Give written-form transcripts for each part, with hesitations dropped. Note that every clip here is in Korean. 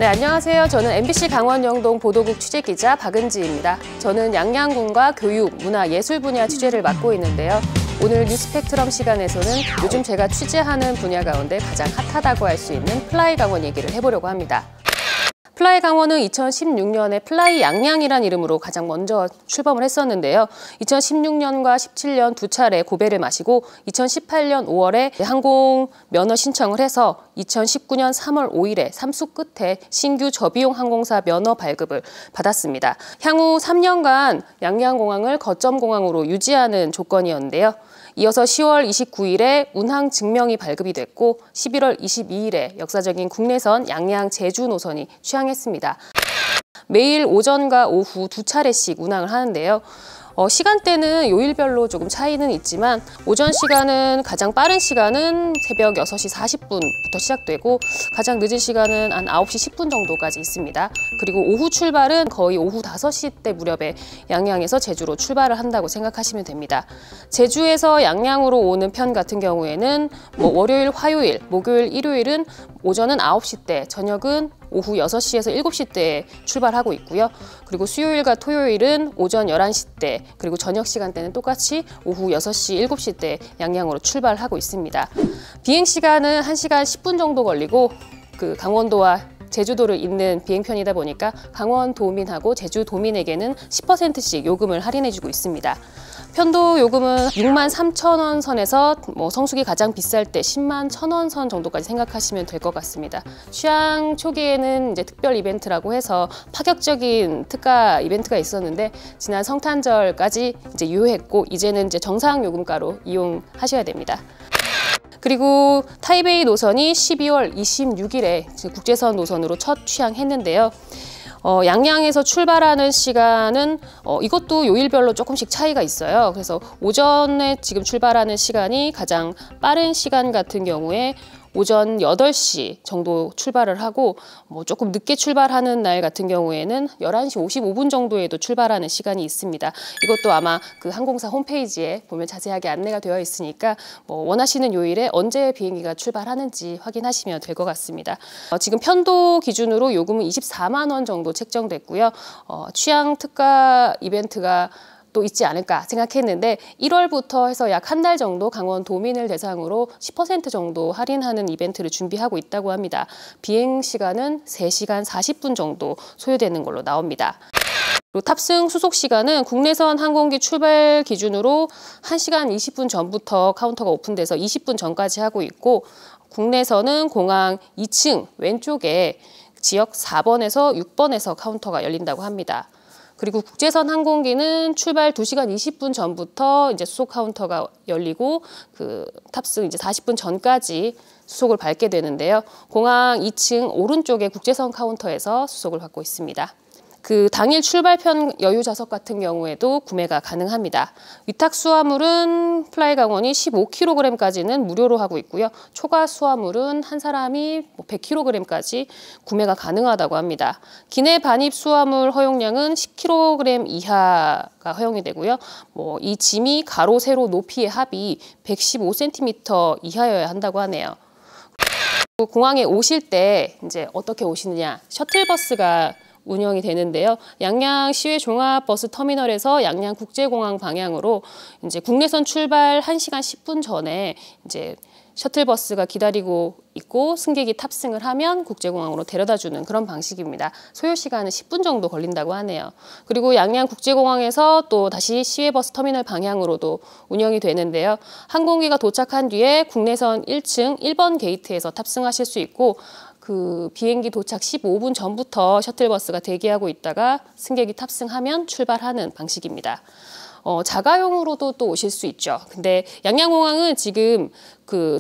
네, 안녕하세요. 저는 MBC 강원 영동 보도국 취재기자 박은지입니다. 저는 양양군과 교육, 문화, 예술 분야 취재를 맡고 있는데요. 오늘 뉴스펙트럼 시간에서는 요즘 제가 취재하는 분야 가운데 가장 핫하다고 할 수 있는 플라이 강원 얘기를 해보려고 합니다. 플라이 강원은 2016년에 플라이 양양이란 이름으로 가장 먼저 출범을 했었는데요. 2016년과 17년 두 차례 고배를 마시고 2018년 5월에 항공 면허 신청을 해서 2019년 3월 5일에 삼수 끝에 신규 저비용 항공사 면허 발급을 받았습니다. 향후 3년간 양양공항을 거점공항으로 유지하는 조건이었는데요. 이어서 10월 29일에 운항 증명이 발급이 됐고 11월 22일에 역사적인 국내선 양양 제주 노선이 취항했습니다. 매일 오전과 오후 두 차례씩 운항을 하는데요. 시간대는 요일별로 조금 차이는 있지만 오전 시간은 가장 빠른 시간은 새벽 6시 40분부터 시작되고 가장 늦은 시간은 한 9시 10분 정도까지 있습니다. 그리고 오후 출발은 거의 오후 5시 때 무렵에 양양에서 제주로 출발을 한다고 생각하시면 됩니다. 제주에서 양양으로 오는 편 같은 경우에는 월요일, 화요일, 목요일, 일요일은 오전은 9시 때, 저녁은 오후 6시에서 7시 때에 출발하고 있고요. 그리고 수요일과 토요일은 오전 11시 때, 그리고 저녁 시간대는 똑같이 오후 6시, 7시 때 양양으로 출발하고 있습니다. 비행 시간은 1시간 10분 정도 걸리고 강원도와 제주도를 잇는 비행편이다 보니까 강원도민하고 제주도민에게는 10%씩 요금을 할인해주고 있습니다. 편도 요금은 63,000원 선에서 성수기 가장 비쌀 때 101,000원 선 정도까지 생각하시면 될 것 같습니다. 취항 초기에는 이제 특별 이벤트라고 해서 파격적인 특가 이벤트가 있었는데 지난 성탄절까지 이제 유효했고 이제는 이제 정상 요금가로 이용하셔야 됩니다. 그리고 타이베이 노선이 12월 26일에 국제선 노선으로 첫 취항했는데요. 양양에서 출발하는 시간은 이것도 요일별로 조금씩 차이가 있어요. 그래서 오전에 지금 출발하는 시간이 가장 빠른 시간 같은 경우에 오전 8시 정도 출발을 하고 조금 늦게 출발하는 날 같은 경우에는 11시 55분 정도에도 출발하는 시간이 있습니다. 이것도 아마 그 항공사 홈페이지에 보면 자세하게 안내가 되어 있으니까 원하시는 요일에 언제 비행기가 출발하는지 확인하시면 될 것 같습니다. 지금 편도 기준으로 요금은 24만 원 정도 책정됐고요. 취향 특가 이벤트가 또 있지 않을까 생각했는데 1월부터 해서 약 한 달 정도 강원 도민을 대상으로 10% 정도 할인하는 이벤트를 준비하고 있다고 합니다. 비행 시간은 3시간 40분 정도 소요되는 걸로 나옵니다. 그리고 탑승 수속 시간은 국내선 항공기 출발 기준으로 1시간 20분 전부터 카운터가 오픈돼서 20분 전까지 하고 있고 국내선은 공항 2층 왼쪽에 지역 4번에서 6번에서 카운터가 열린다고 합니다. 그리고 국제선 항공기는 출발 2시간 20분 전부터 이제 수속 카운터가 열리고 탑승 이제 40분 전까지 수속을 밟게 되는데요. 공항 2층 오른쪽에 국제선 카운터에서 수속을 받고 있습니다. 당일 출발편 여유 좌석 같은 경우에도 구매가 가능합니다. 위탁 수화물은 플라이 강원이 15kg까지는 무료로 하고 있고요. 초과 수화물은 한 사람이 100kg까지 구매가 가능하다고 합니다. 기내 반입 수화물 허용량은 10kg 이하가 허용이 되고요. 이 짐이 가로, 세로, 높이의 합이 115cm 이하여야 한다고 하네요. 공항에 오실 때 이제 어떻게 오시느냐? 셔틀버스가 운영이 되는데요. 양양 시외 종합버스 터미널에서 양양 국제공항 방향으로 이제 국내선 출발 1시간 10분 전에 이제 셔틀버스가 기다리고 있고 승객이 탑승을 하면 국제공항으로 데려다주는 그런 방식입니다. 소요 시간은 10분 정도 걸린다고 하네요. 그리고 양양 국제공항에서 또 다시 시외버스 터미널 방향으로도 운영이 되는데요. 항공기가 도착한 뒤에 국내선 1층 1번 게이트에서 탑승하실 수 있고 비행기 도착 15분 전부터 셔틀버스가 대기하고 있다가 승객이 탑승하면 출발하는 방식입니다. 자가용으로도 또 오실 수 있죠. 근데 양양공항은 지금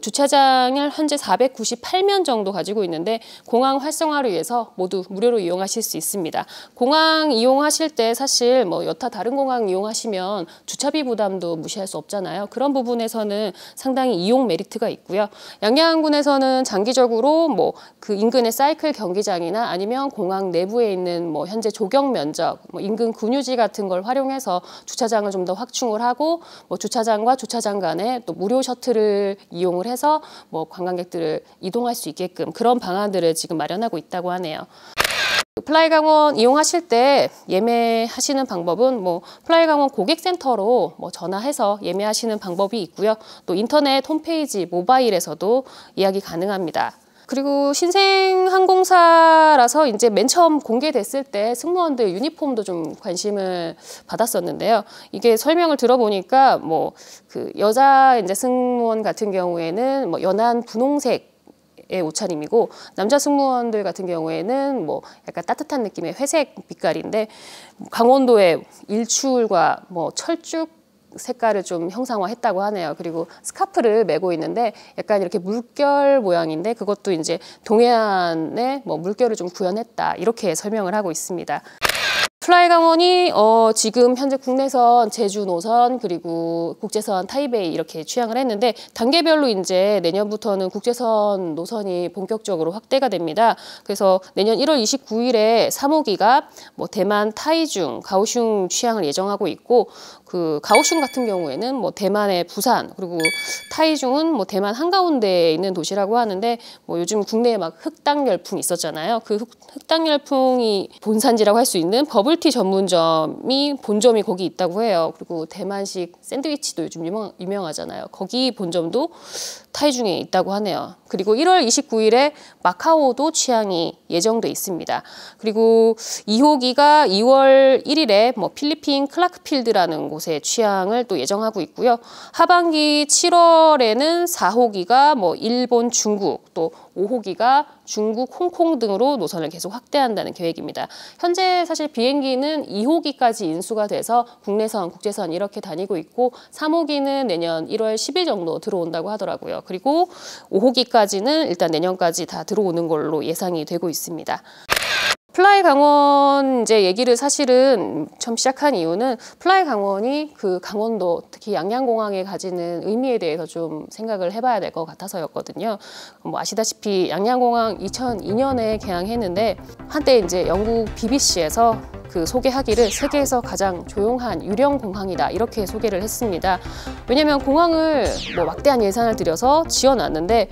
주차장을 현재 498면 정도 가지고 있는데 공항 활성화를 위해서 모두 무료로 이용하실 수 있습니다. 공항 이용하실 때 사실 여타 다른 공항 이용하시면 주차비 부담도 무시할 수 없잖아요. 그런 부분에서는 상당히 이용 메리트가 있고요. 양양군에서는 장기적으로 인근의 사이클 경기장이나 아니면 공항 내부에 있는 현재 조경 면적, 인근 근유지 같은 걸 활용해서 주차장을 좀 더 확충을 하고 주차장과 주차장 간에 또 무료 셔틀을 이용을 해서 뭐 관광객들을 이동할 수 있게끔 그런 방안들을 지금 마련하고 있다고 하네요. 플라이강원 이용하실 때 예매하시는 방법은 뭐 플라이강원 고객센터로 뭐 전화해서 예매하시는 방법이 있고요. 또 인터넷 홈페이지 모바일에서도 예약이 가능합니다. 그리고 신생항공사라서 이제 맨 처음 공개됐을 때 승무원들 유니폼도 좀 관심을 받았었는데요. 이게 설명을 들어보니까 뭐 그 여자 이제 승무원 같은 경우에는 뭐 연한 분홍색 의 옷차림이고 남자 승무원들 같은 경우에는 뭐 약간 따뜻한 느낌의 회색 빛깔인데 강원도의 일출과 뭐 철쭉 색깔을 좀 형상화했다고 하네요. 그리고 스카프를 메고 있는데 약간 이렇게 물결 모양인데 그것도 이제 동해안의 뭐 물결을 좀 구현했다 이렇게 설명을 하고 있습니다. 플라이강원이 지금 현재 국내선 제주 노선 그리고 국제선 타이베이 이렇게 취항을 했는데 단계별로 이제 내년부터는 국제선 노선이 본격적으로 확대가 됩니다. 그래서 내년 1월 29일에 3호기가 뭐 대만 타이중, 가오슝 취항을 예정하고 있고 그 가오슝 같은 경우에는 뭐 대만의 부산 그리고 타이중은 뭐 대만 한가운데에 있는 도시라고 하는데 뭐 요즘 국내에 막 흑당 열풍이 있었잖아요. 그 흑당 열풍이 본산지라고 할 수 있는 버블티 전문점이 본점이 거기 있다고 해요. 그리고 대만식 샌드위치도 요즘 유명하잖아요. 거기 본점도 타이중에 있다고 하네요. 그리고 1월 29일에 마카오도 취항이 예정돼 있습니다. 그리고 2호기가 2월 1일에 뭐 필리핀 클라크필드라는 곳에 취항을 또 예정하고 있고요. 하반기 7월에는 4호기가 뭐 일본, 중국, 또 5호기가 중국, 홍콩 등으로 노선을 계속 확대한다는 계획입니다. 현재 사실 비행기는 2호기까지 인수가 돼서 국내선, 국제선 이렇게 다니고 있고 3호기는 내년 1월 10일 정도 들어온다고 하더라고요. 그리고 5호기까지는 일단 내년까지 다 들어오는 걸로 예상이 되고 있습니다. 플라이강원 이제 얘기를 사실은 처음 시작한 이유는 플라이강원이 그 강원도 특히 양양공항에 가지는 의미에 대해서 좀 생각을 해봐야 될 것 같아서였거든요. 뭐 아시다시피 양양공항 2002년에 개항했는데 한때 이제 영국 BBC에서 그 소개하기를 세계에서 가장 조용한 유령 공항이다 이렇게 소개를 했습니다. 왜냐하면 공항을 뭐 막대한 예산을 들여서 지어놨는데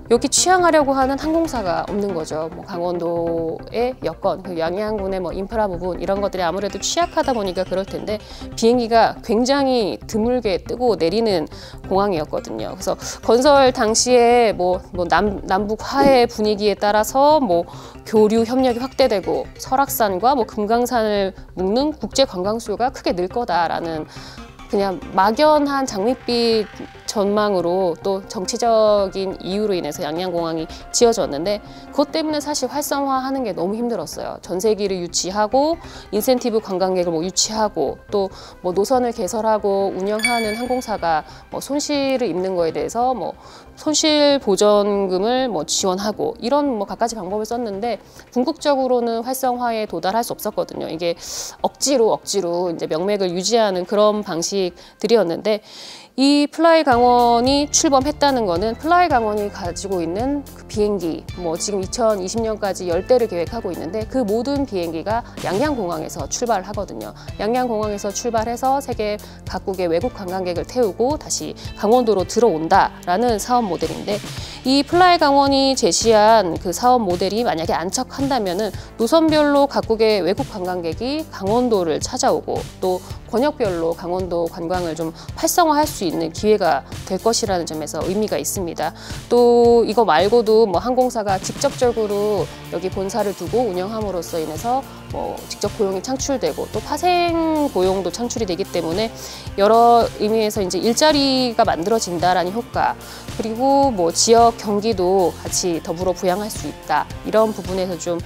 여기 취항하려고 하는 항공사가 없는 거죠. 뭐 강원도의 여건, 그 양양군의 뭐 인프라 부분 이런 것들이 아무래도 취약하다 보니까 그럴 텐데 비행기가 굉장히 드물게 뜨고 내리는 공항이었거든요. 그래서 건설 당시에 뭐 남북 화해 분위기에 따라서 뭐 교류 협력이 확대되고 설악산과 뭐 금강산을 묶는 국제 관광 수요가 크게 늘 거다라는 그냥 막연한 장밋빛 전망으로 또 정치적인 이유로 인해서 양양공항이 지어졌는데 그것 때문에 사실 활성화하는 게 너무 힘들었어요. 전세기를 유치하고 인센티브 관광객을 뭐 유치하고 또 뭐 노선을 개설하고 운영하는 항공사가 뭐 손실을 입는 거에 대해서 뭐 손실 보전금을 뭐 지원하고 이런 뭐 갖가지 방법을 썼는데 궁극적으로는 활성화에 도달할 수 없었거든요. 이게 억지로 이제 명맥을 유지하는 그런 방식들이었는데 이 플라이강원이 출범했다는 거는 플라이강원이 가지고 있는 그 비행기 뭐 지금 2020년까지 10대를 계획하고 있는데 그 모든 비행기가 양양공항에서 출발하거든요. 양양공항에서 출발해서 세계 각국의 외국 관광객을 태우고 다시 강원도로 들어온다라는 사업 모델인데 이 플라이강원이 제시한 그 사업 모델이 만약에 안착한다면은 노선별로 각국의 외국 관광객이 강원도를 찾아오고 또 권역별로 강원도 관광을 좀 활성화할 수 있는 기회가 될 것이라는 점에서 의미가 있습니다. 또 이거 말고도 뭐 항공사가 직접적으로 여기 본사를 두고 운영함으로써 인해서 뭐 직접 고용이 창출되고 또 파생 고용도 창출이 되기 때문에 여러 의미에서 이제 일자리가 만들어진다라는 효과 그리고 뭐 지역 경기도 같이 더불어 부양할 수 있다 이런 부분에서 좀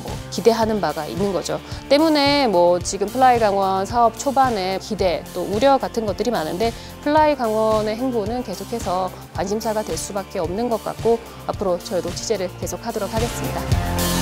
뭐 기대하는 바가 있는 거죠. 때문에 뭐 지금 플라이강원 사업 초반에 기대 또 우려 같은 것들이 많은데 플라이강원의 행보는 계속해서 관심사가 될 수밖에 없는 것 같고 앞으로 저희도 취재를 계속하도록 하겠습니다.